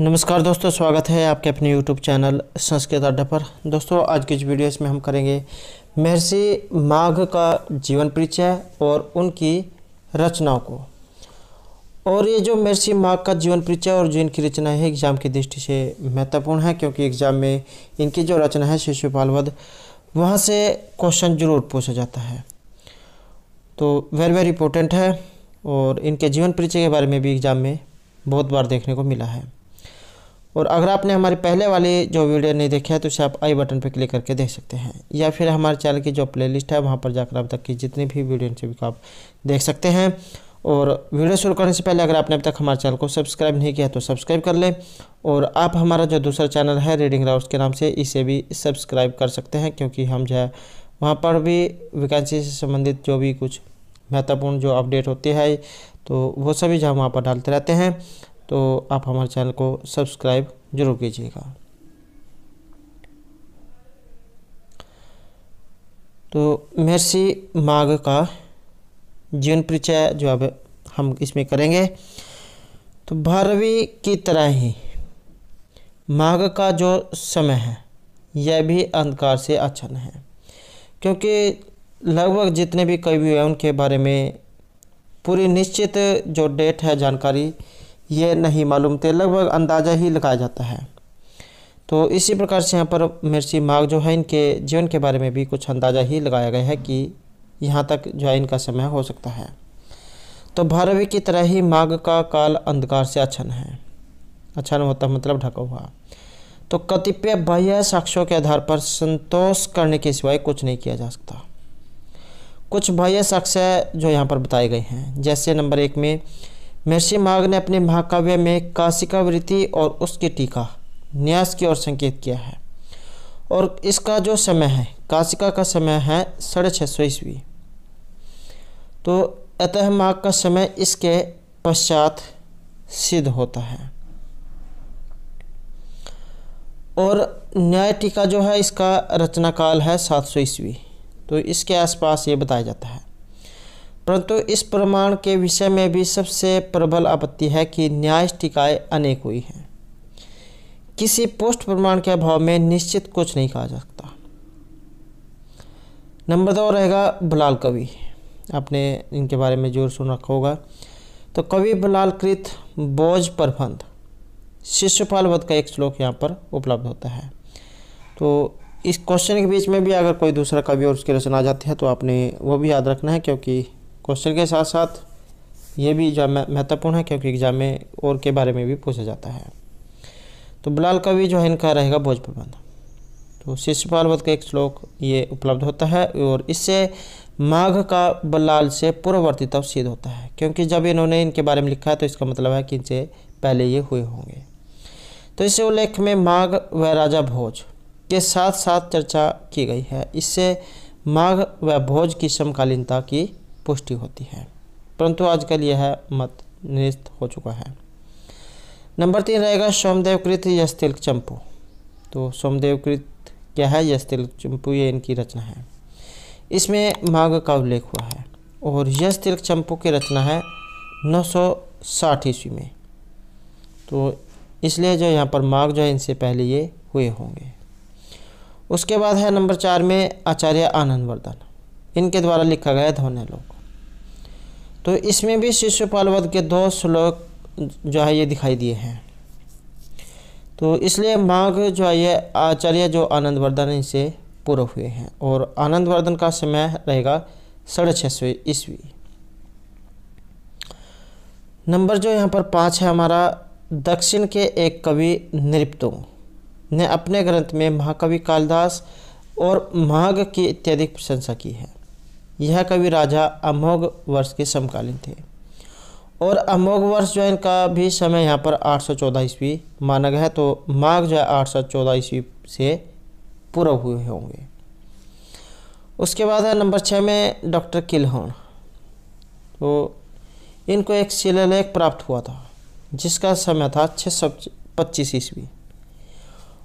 नमस्कार दोस्तों, स्वागत है आपके अपने YouTube चैनल संस्कृत अड्डा पर। दोस्तों, आज की इस वीडियो में हम करेंगे महर्षि माघ का जीवन परिचय और उनकी रचनाओं को। और ये जो महर्षि माघ का जीवन परिचय और जो इनकी रचना है एग्ज़ाम की दृष्टि से महत्वपूर्ण है, क्योंकि एग्ज़ाम में इनकी जो रचना है शिशुपाल वध, वहाँ से क्वेश्चन जरूर पूछा जाता है, तो वेरी इंपॉर्टेंट है। और इनके जीवन परिचय के बारे में भी एग्ज़ाम में बहुत बार देखने को मिला है। और अगर आपने हमारे पहले वाली जो वीडियो नहीं देखा है तो इसे आप आई बटन पर क्लिक करके देख सकते हैं, या फिर हमारे चैनल की जो प्लेलिस्ट है वहाँ पर जाकर अब तक की जितनी भी वीडियो सभी को आप देख सकते हैं। और वीडियो शुरू करने से पहले अगर आपने अब तक हमारे चैनल को सब्सक्राइब नहीं किया तो सब्सक्राइब कर लें। और आप हमारा जो दूसरा चैनल है रीडिंग राउट्स के नाम से, इसे भी सब्सक्राइब कर सकते हैं, क्योंकि हम जो है वहाँ पर भी वैकेंसी से संबंधित जो भी कुछ महत्वपूर्ण जो अपडेट होती है तो वो सभी जो वहाँ पर डालते रहते हैं। तो आप हमारे चैनल को सब्सक्राइब जरूर कीजिएगा। तो महर्षि माघ का जीवन परिचय जो अब हम इसमें करेंगे, तो 12वीं की तरह ही माघ का जो समय है यह भी अंधकार से आच्छन्न है, क्योंकि लगभग जितने भी कवि हैं उनके बारे में पूरी निश्चित जो डेट है जानकारी ये नहीं मालूम थे, लगभग अंदाज़ा ही लगाया जाता है। तो इसी प्रकार से यहाँ पर महर्षि माघ जो है इनके जीवन के बारे में भी कुछ अंदाज़ा ही लगाया गया है कि यहाँ तक जो है इनका समय हो सकता है। तो 12वीं की तरह ही माघ का काल अंधकार से आच्छन्न है। आच्छन्न होता मतलब ढका हुआ। तो कतिपय बाह्य साक्ष्यों के आधार पर संतोष करने के सिवाय कुछ नहीं किया जा सकता। कुछ बाह्य साक्ष्य जो यहाँ पर बताए गए हैं, जैसे नंबर 1 में महर्षि माघ ने अपने महाकाव्य में काशिकावृत्ति और उसकी टीका न्यास की ओर संकेत किया है। और इसका जो समय है, काशिका का समय है 650 ईस्वी। तो अतः माघ का समय इसके पश्चात सिद्ध होता है। और न्याय टीका जो है इसका रचना काल है 700 ईस्वी। तो इसके आसपास ये बताया जाता है। परंतु इस प्रमाण के विषय में भी सबसे प्रबल आपत्ति है कि न्याय टीकाएँ अनेक हुई हैं। किसी पोस्ट प्रमाण के अभाव में निश्चित कुछ नहीं कहा जा सकता। नंबर 2 रहेगा बलाल कवि। आपने इनके बारे में जरूर सुन रखा होगा। तो कवि बलाल कृत बोझ प्रबंध शिशुपाल वध का एक श्लोक यहाँ पर उपलब्ध होता है। तो इस क्वेश्चन के बीच में भी अगर कोई दूसरा कवि और उसकी रचना आ जाती है तो आपने वो भी याद रखना है, क्योंकि क्वेश्चन के साथ साथ ये भी जो महत्वपूर्ण है, क्योंकि एग्जाम में और के बारे में भी पूछा जाता है। तो बलाल कवि जो है इनका रहेगा बोझ प्रबंध। तो शिशुपाल वध का एक श्लोक ये उपलब्ध होता है, और इससे माघ का बलाल से पूर्ववर्तीता सिद्ध होता है, क्योंकि जब इन्होंने इनके बारे में लिखा है तो इसका मतलब है कि इनसे पहले ये हुए होंगे। तो इस उल्लेख में माघ व राजा भोज के साथ साथ चर्चा की गई है। इससे माघ व भोज की समकालीनता की पुष्टि होती है, परंतु आजकल यह मत निरस्त हो चुका है। नंबर 3 रहेगा सोमदेवकृत यशतिलक चंपू। तो सोमदेवकृत क्या है? यशतिलक चंपू ये इनकी रचना है। इसमें माघ का उल्लेख हुआ है। और यशतिलक चंपू की रचना है 960 ईस्वी में। तो इसलिए जो यहाँ पर माघ जो है इनसे पहले ये हुए होंगे। उसके बाद है नंबर 4 में आचार्य आनंदवर्धन। इनके द्वारा लिखा गया ध्वन्यालोक। तो इसमें भी शिशुपाल वध के 2 श्लोक जो है ये दिखाई दिए हैं। तो इसलिए माघ जो है ये आचार्य जो आनंदवर्धन इनसे पूर्व हुए हैं। और आनंदवर्धन का समय रहेगा 650 ईस्वी। नंबर जो यहाँ पर 5 है हमारा, दक्षिण के एक कवि नृपतुंग ने अपने ग्रंथ में महाकवि कालिदास और माघ की अत्यधिक प्रशंसा की है। यह कवि राजा अमोघ वर्ष के समकालीन थे। और अमोघ वर्ष जो है इनका भी समय यहाँ पर 814 ईस्वी माना गया है। तो माघ जो है 814 ईस्वी से पूर्व हुए होंगे। उसके बाद है नंबर 6 में डॉक्टर किलहॉर्न। तो इनको एक शिलालेख प्राप्त हुआ था जिसका समय था 625 ईस्वी।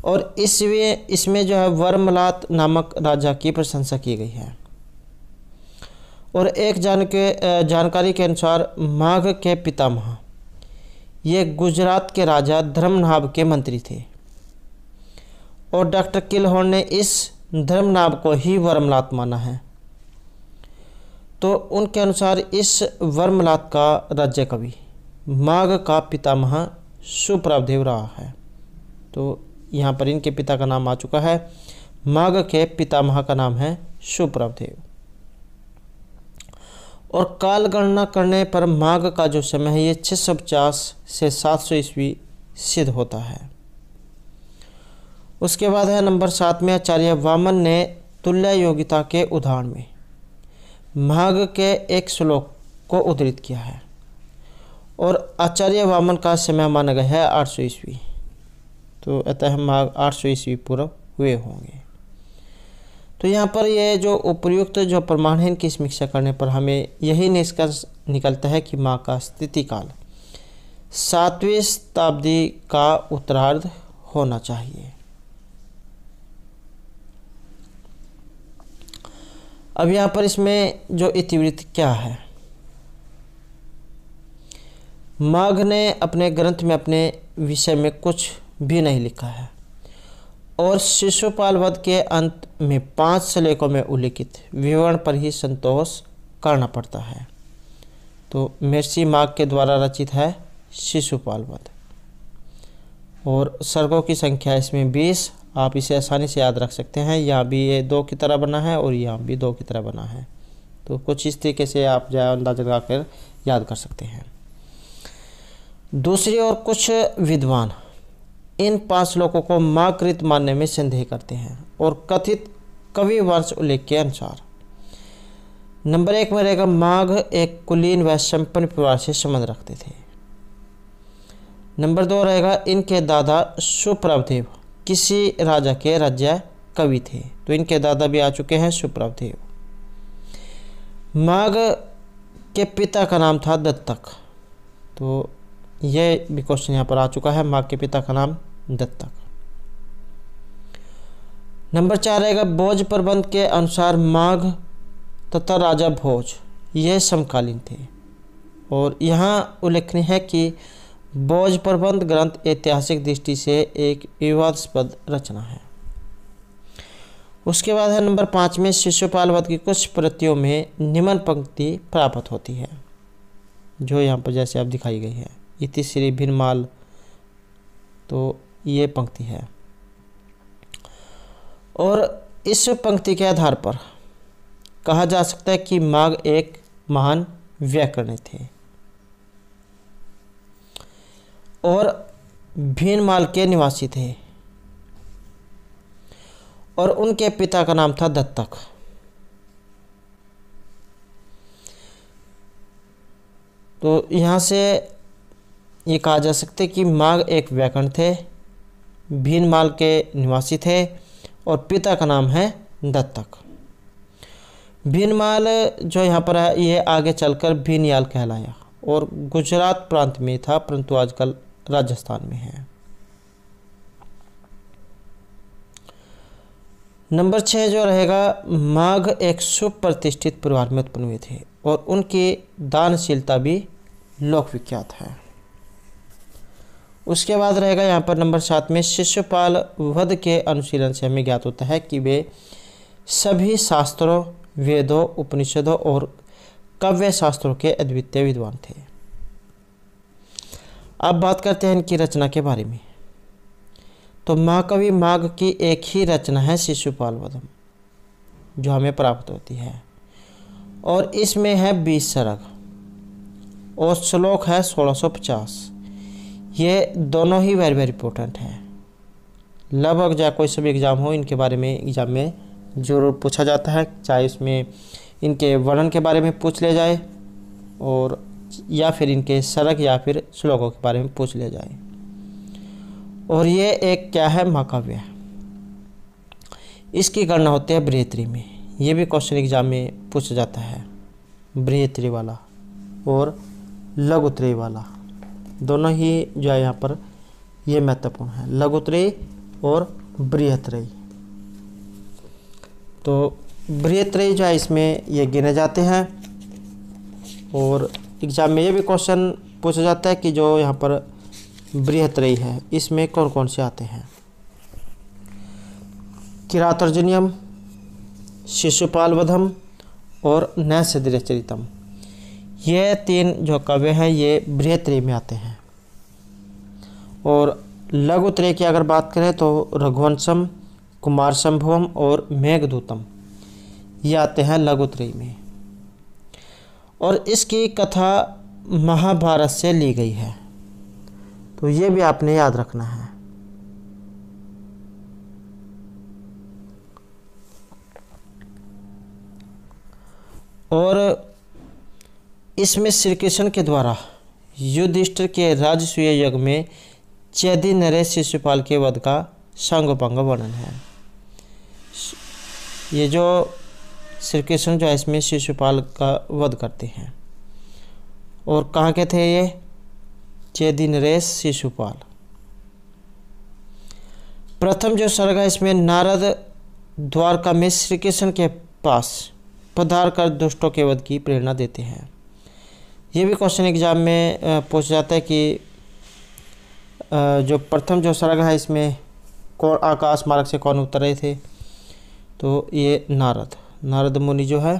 और इसमें जो है वर्मलात नामक राजा की प्रशंसा की गई है। और एक जानकारी के अनुसार माघ के पितामह ये गुजरात के राजा धर्मनाभ के मंत्री थे और डॉक्टर किलहॉर्न ने इस धर्मनाभ को ही वर्मलात माना है। तो उनके अनुसार इस वर्मलात का राज्य कवि माघ का पितामह सुप्रभदेव रहा है। तो यहाँ पर इनके पिता का नाम आ चुका है। माघ के पितामह का नाम है सुप्रभदेव। और काल गणना करने पर माघ का जो समय है ये 650 से 700 ईस्वी सिद्ध होता है। उसके बाद है नंबर 7 में आचार्य वामन ने तुल्य योगिता के उदाहरण में माघ के एक श्लोक को उद्धृत किया है और आचार्य वामन का समय माना गया है 800 ईस्वी। तो अतः माघ 800 ईस्वी पूर्व हुए होंगे। तो यहाँ पर ये जो उपर्युक्त जो प्रमाण है इनकी समीक्षा करने पर हमें यही निष्कर्ष निकलता है कि माघ का स्थिति काल 7वीं शताब्दी का उत्तरार्ध होना चाहिए। अब यहाँ पर इसमें जो इतिवृत्त क्या है, माघ ने अपने ग्रंथ में अपने विषय में कुछ भी नहीं लिखा है और शिशुपाल वध के अंत में 5 श्लोकों में उल्लिखित विवरण पर ही संतोष करना पड़ता है। तो महर्षि माघ के द्वारा रचित है शिशुपाल वध और सर्गों की संख्या इसमें 20। आप इसे आसानी से याद रख सकते हैं। यहाँ भी ये 2 की तरह बना है और यहाँ भी 2 की तरह बना है। तो कुछ इस तरीके से आप जो अंदाजा लगाकर याद कर सकते हैं। दूसरी ओर कुछ विद्वान इन 5 श्लोकों को माघकृत मानने में संदेह करते हैं और कथित कवि वंश उल्लेख के अनुसार नंबर 1 में रहेगा माघ एक कुलीन व संपन्न परिवार से संबंध रखते थे। नंबर 2 रहेगा इनके दादा सुप्रभदेव किसी राजा के राज्य कवि थे। तो इनके दादा भी आ चुके हैं सुप्रभदेव। माघ के पिता का नाम था दत्तक। तो यह भी क्वेश्चन यहाँ पर आ चुका है। माघ के पिता का नाम दत्तक। नंबर 4 रहेगा भोज प्रबंध के अनुसार माघ तथा राजा भोज यह समकालीन थे और यहाँ उल्लेखनीय है कि भोज प्रबंध ग्रंथ ऐतिहासिक दृष्टि से एक विवादास्पद रचना है। उसके बाद है नंबर 5 में शिशुपाल वध की कुछ प्रतियों में निम्न पंक्ति प्राप्त होती है जो यहाँ पर जैसे आप दिखाई गई है। इति श्री भिन्नमाल, तो ये पंक्ति है और इस पंक्ति के आधार पर कहा जा सकता है कि माघ एक महान व्याकरणिक थे और भिन्नमाल के निवासी थे और उनके पिता का नाम था दत्तक। तो यहाँ से ये कहा जा सकता है कि माघ एक व्याकरण थे, भिन्नमाल के निवासी थे और पिता का नाम है दत्तक। भिन्नमाल जो यहाँ पर है ये आगे चलकर भिन्नयाल कहलाया और गुजरात प्रांत में था परंतु आजकल राजस्थान में है। नंबर 6 जो रहेगा माघ एक सुप्रतिष्ठित परिवार में उत्पन्न हुए थे और उनकी दानशीलता भी लोकविख्यात है। उसके बाद रहेगा यहाँ पर नंबर 7 में शिशुपाल वध के अनुशीलन से हमें ज्ञात होता है कि वे सभी शास्त्रों, वेदों, उपनिषदों और काव्य शास्त्रों के अद्वितीय विद्वान थे। अब बात करते हैं इनकी रचना के बारे में। तो महाकवि माघ की एक ही रचना है शिशुपाल वधम जो हमें प्राप्त होती है और इसमें है 20 सर्ग और श्लोक है 1650। ये दोनों ही वेरी वेरी इंपॉर्टेंट है। लगभग चाहे कोई सभी एग्ज़ाम हो इनके बारे में एग्ज़ाम में ज़रूर पूछा जाता है, चाहे इसमें इनके वर्णन के बारे में पूछ लिया जाए और या फिर इनके सर्ग या फिर श्लोकों के बारे में पूछ लिया जाए। और ये एक क्या है महाकाव्य है। इसकी गणना होती है बृहत्तरी में। ये भी क्वेश्चन एग्जाम में पूछा जाता है। बृहत्तरी वाला और लघुत्तरी वाला दोनों ही जो है यहाँ पर ये महत्वपूर्ण है, लघुत्तरी और बृहत्तरी। तो बृहत्तरी जो है इसमें ये गिने जाते हैं और एग्ज़ाम में ये भी क्वेश्चन पूछा जाता है कि जो यहाँ पर बृहत्त्रयी है इसमें कौन कौन से आते हैं। किरातार्जुनीयम, शिशुपाल वधम और नैषधीयचरितम, ये 3 जो काव्य हैं ये बृहत्त्रयी में आते हैं। और लघुत्रय की अगर बात करें तो रघुवंशम, कुमार संभवम और मेघदूतम ये आते हैं लघुत्रय में। और इसकी कथा महाभारत से ली गई है, तो ये भी आपने याद रखना है। और इसमें श्री कृष्ण के द्वारा युधिष्ठिर के राजसूय यज्ञ में चैदी नरेश शिशुपाल के वध का सांगोपांग वर्णन है। ये जो श्री कृष्ण जो है इसमें शिशुपाल का वध करते हैं। और कहाँ के थे ये? चैदी नरेश शिशुपाल। प्रथम जो सर्ग है इसमें नारद द्वारका में श्री कृष्ण के पास पधार कर दुष्टों के वध की प्रेरणा देते हैं। ये भी क्वेश्चन एग्जाम में पूछा जाता है कि जो प्रथम जो सर्ग है इसमें कौन आकाश मार्ग से कौन उतर रहे थे? तो ये नारद मुनि जो है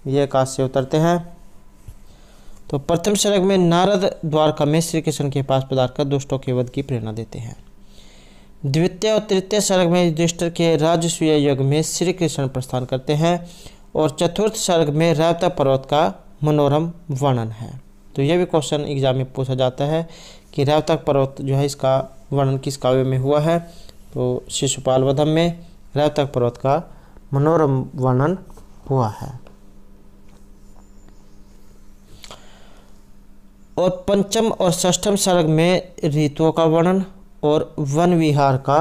ये आकाश से उतरते हैं। तो प्रथम सर्ग में नारद द्वारका में श्री कृष्ण के पास पधार कर दुष्टों के वध की प्रेरणा देते हैं। द्वितीय और तृतीय सर्ग में युधिष्ठिर के राजसूय यज्ञ में श्री कृष्ण प्रस्थान करते हैं। और चतुर्थ सर्ग में रावता पर्वत का मनोरम वर्णन है। तो यह भी क्वेश्चन एग्जाम में पूछा जाता है कि रावता पर्वत जो है इसका वर्णन किस काव्य में हुआ है? तो शिशुपाल वधम में रावता पर्वत का मनोरम वर्णन हुआ है। और पंचम और षष्ठम सर्ग में ऋतुओं का वर्णन और वन विहार का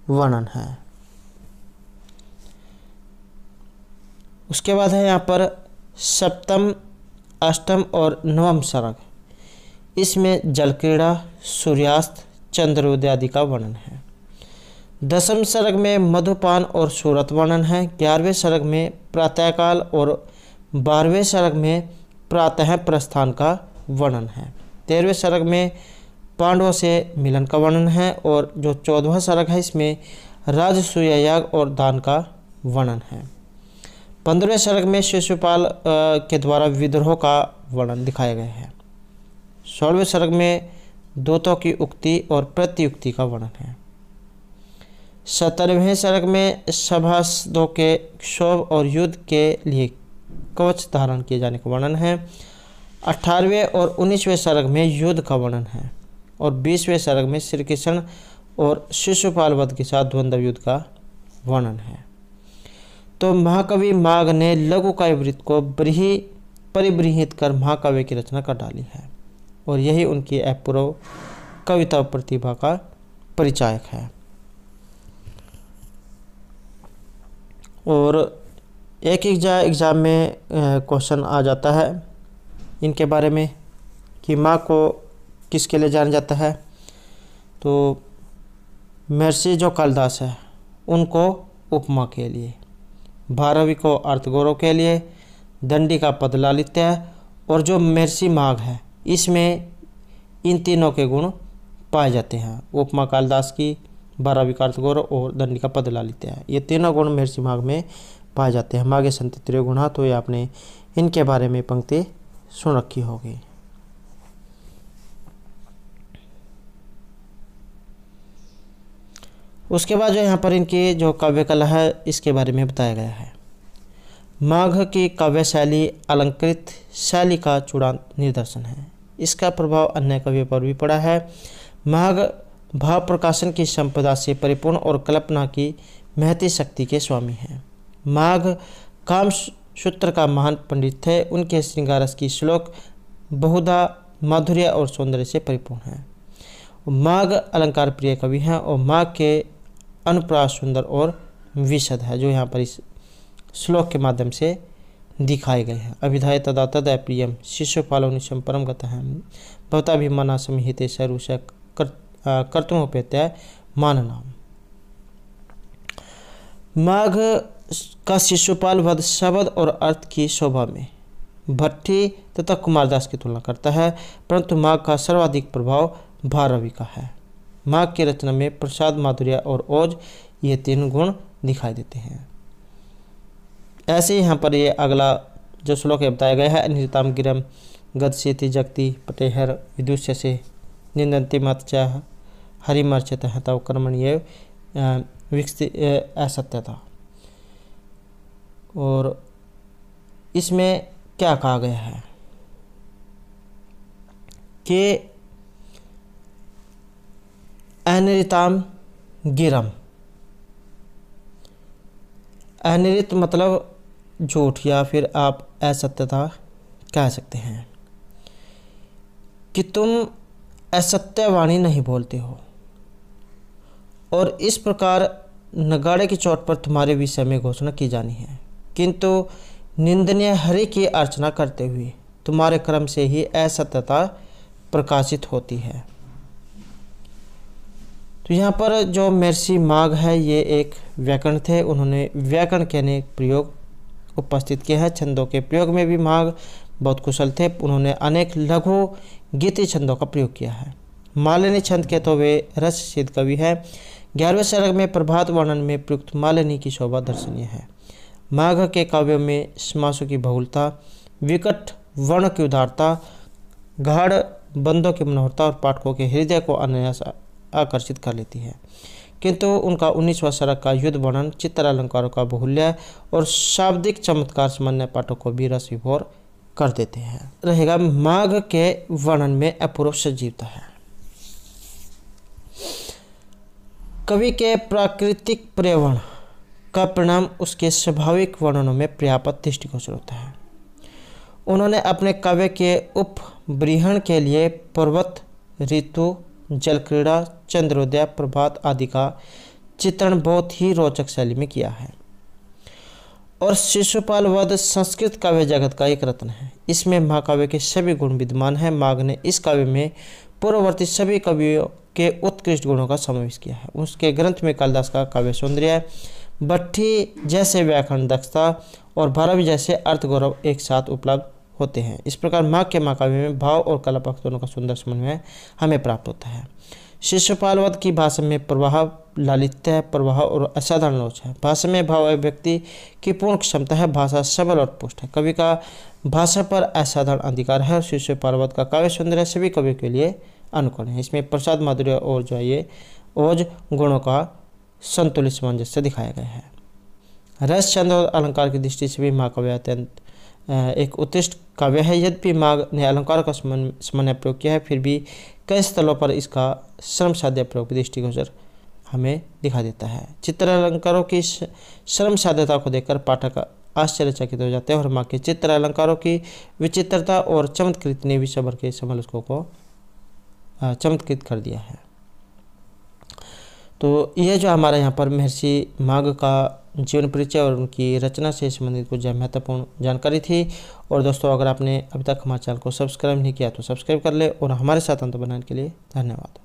वर्णन है। उसके बाद है यहाँ पर सप्तम, अष्टम और नवम सर्ग। इसमें जल क्रीड़ा, सूर्यास्त, चंद्रोदय आदि का वर्णन है। दसम सर्ग में मधुपान और सूरत वर्णन है। 11वें सर्ग में प्रातःकाल और 12वें सर्ग में प्रातः प्रस्थान का वर्णन है। 13वें सर्ग में पांडवों से मिलन का वर्णन है। और जो 14वां सर्ग है इसमें राजसूय याग और दान का वर्णन है। 15वें सर्ग में शिशुपाल के द्वारा विद्रोह का वर्णन दिखाया गया है। 16वें सर्ग में दूतों की उक्ति और प्रत्युक्ति का वर्णन है। 17वें सर्ग में सभासदों के क्षोभ और युद्ध के लिए कवच धारण किए जाने का वर्णन है। 18वें और 19वें सर्ग में युद्ध का वर्णन है। और 20वें सर्ग में श्री कृष्ण और शिशुपाल वध के साथ द्वंद्व युद्ध का वर्णन है। तो महाकवि माघ ने लघु काव्यवृत्त को परिबृहित कर महाकाव्य की रचना कर डाली है। और यही उनकी अपूर्व कविता प्रतिभा का परिचायक है। और एक एग्जाम में क्वेश्चन आ जाता है इनके बारे में कि माँ को किसके लिए जाना जाता है? तो महर्षि जो कालिदास है उनको उपमा के लिए, भारवी को अर्थगौरव के लिए, दंडी का पद लालित्य और जो महर्षि माघ है इसमें इन तीनों के गुण पाए जाते हैं। उपमा कालिदास की, भारवी का अर्थगौरव और दंडी का पद लालित्य है। ये तीनों गुण महर्षि माघ में पाए जाते हैं। माघे संति त्रिगुणा, तो ये आपने इनके बारे में पंक्ति सुन रखी होगी। उसके बाद जो यहाँ पर इनकी जो काव्य कला है इसके बारे में बताया गया है। माघ की काव्य शैली अलंकृत शैली का चूड़ांत निदर्शन है। इसका प्रभाव अन्य कवियों पर भी पड़ा है। माघ भाव प्रकाशन की संपदा से परिपूर्ण और कल्पना की महती शक्ति के स्वामी हैं। माघ काम सूत्र का महान पंडित थे। उनके श्रृंगारस की श्लोक बहुधा माधुर्य और सौंदर्य से परिपूर्ण है। माघ अलंकार प्रिय कवि हैं और माघ के अनुप्रास सुंदर और विशद है, जो यहाँ पर इस श्लोक के माध्यम से दिखाए गए हैं। अभिधाय तदा तद प्रियम शिशुपालो निशम परम गतः भवताभिमाना संहिते सरुष कर्तुमोपेत्य मान नाम। माघ का शिशुपाल वध शब्द और अर्थ की शोभा में भट्टी तथा कुमारदास की तुलना करता है, परंतु माघ का सर्वाधिक प्रभाव भारवी का है। माघ की रचना में प्रसाद, माधुर्य और ओज ये 3 गुण दिखाई देते हैं। ऐसे ही यहाँ पर ये अगला जो श्लोक है बताया गया है, अनिताम गिरम गदशीति जगति पटेहर विदुष्य से निंदन्ति मत च हरिमर्चित है तव कर्मण्य विकसित असत्यता। और इसमें क्या कहा गया है कि अनिरिताम गिरम, अनिरित मतलब झूठ या फिर आप असत्यता कह सकते हैं कि तुम असत्यवाणी नहीं बोलते हो, और इस प्रकार नगाड़े की चोट पर तुम्हारे विषय में घोषणा की जानी है, किंतु निंदनीय हरि की अर्चना करते हुए तुम्हारे कर्म से ही असत्यता प्रकाशित होती है। तो यहाँ पर जो महर्षि माघ है ये एक व्याकरण थे, उन्होंने व्याकरण के अनेक प्रयोग उपस्थित किए हैं। छंदों के प्रयोग में भी माघ बहुत कुशल थे, उन्होंने अनेक लघु गीति छंदों का प्रयोग किया है। मालिनी छंद के तो वे रस सिद्ध कवि है। 11वें सर्ग में प्रभात वर्णन में प्रयुक्त मालिनी की शोभा दर्शनीय है। माघ के काव्यों में समासों की बहुलता, विकट वर्ण की उदारता, गाढ़ बंदों की मनोहरता और पाठकों के हृदय को अनायास आकर्षित कर लेती है, किंतु उनका 19वां सर्ग का युद्ध वर्णन, चित्र अलंकारों का बहुल्य और शाब्दिक चमत्कार सामान्य पाठकों को भी रस विभोर कर देते हैं। रहेगा माघ के वर्णन में अपूर्व सजीवता है। कवि के प्राकृतिक पर्यावरण का परिणाम उसके स्वाभाविक वर्णनों में पर्याप्त दृष्टिगोचर होता है। उन्होंने अपने काव्य के उपबृहण के लिए पर्वत, ऋतु, जलक्रीड़ा, चंद्रोदय, प्रभात आदि का चित्रण बहुत ही रोचक शैली में किया है। और शिशुपाल वध संस्कृत काव्य जगत का एक रत्न है। इसमें महाकाव्य के सभी गुण विद्यमान हैं। माघ ने इस काव्य में पूर्ववर्ती सभी कवियों के उत्कृष्ट गुणों का समावेश किया है। उसके ग्रंथ में कालिदास का काव्य सौंदर्य, भट्टी जैसे व्याकरण दक्षता और भारवी जैसे अर्थ गौरव एक साथ उपलब्ध होते हैं। इस प्रकार माघ के महाकाव्य में भाव और कला पक्ष दोनों का सुंदर समन्वय हमें प्राप्त होता है। शिशुपाल वध की भाषा में प्रवाह, लालित्य, प्रवाह और असाधारण लोच है। भाषा में भाव व्यक्ति की पूर्ण क्षमता है। भाषा सबल और पुष्ट है। कवि का भाषा पर असाधारण अधिकार है और शिशुपाल वध का काव्य सौंदर्य सभी कवियों के लिए अनुकूल है। इसमें प्रसाद, माधुर्य और जो ये ओज गुणों का संतुलित सामंजस्य दिखाया गया है। रस, छंद और अलंकार की दृष्टि से भी महाकाव्य अत्यंत एक उत्कृष्ट काव्य है। यद्यपि माघ ने अलंकार का सामान्य प्रयोग किया है, फिर भी कई स्थलों पर इसका श्रम साध्य प्रयोग दृष्टिगोचर हमें दिखा देता है। चित्र अलंकारों की श्रम साध्यता को देखकर पाठक आश्चर्यचकित हो जाते हैं और माघ के चित्र अलंकारों की विचित्रता और चमत्कृत ने विश्व भर के समालोचकों को चमत्कृत कर दिया है। तो यह जो हमारा यहाँ पर महर्षि माघ का जीवन परिचय और उनकी रचना से संबंधित कुछ महत्वपूर्ण जानकारी थी। और दोस्तों, अगर आपने अभी तक हमारे चैनल को सब्सक्राइब नहीं किया तो सब्सक्राइब कर ले और हमारे साथ अंत बनाने के लिए धन्यवाद।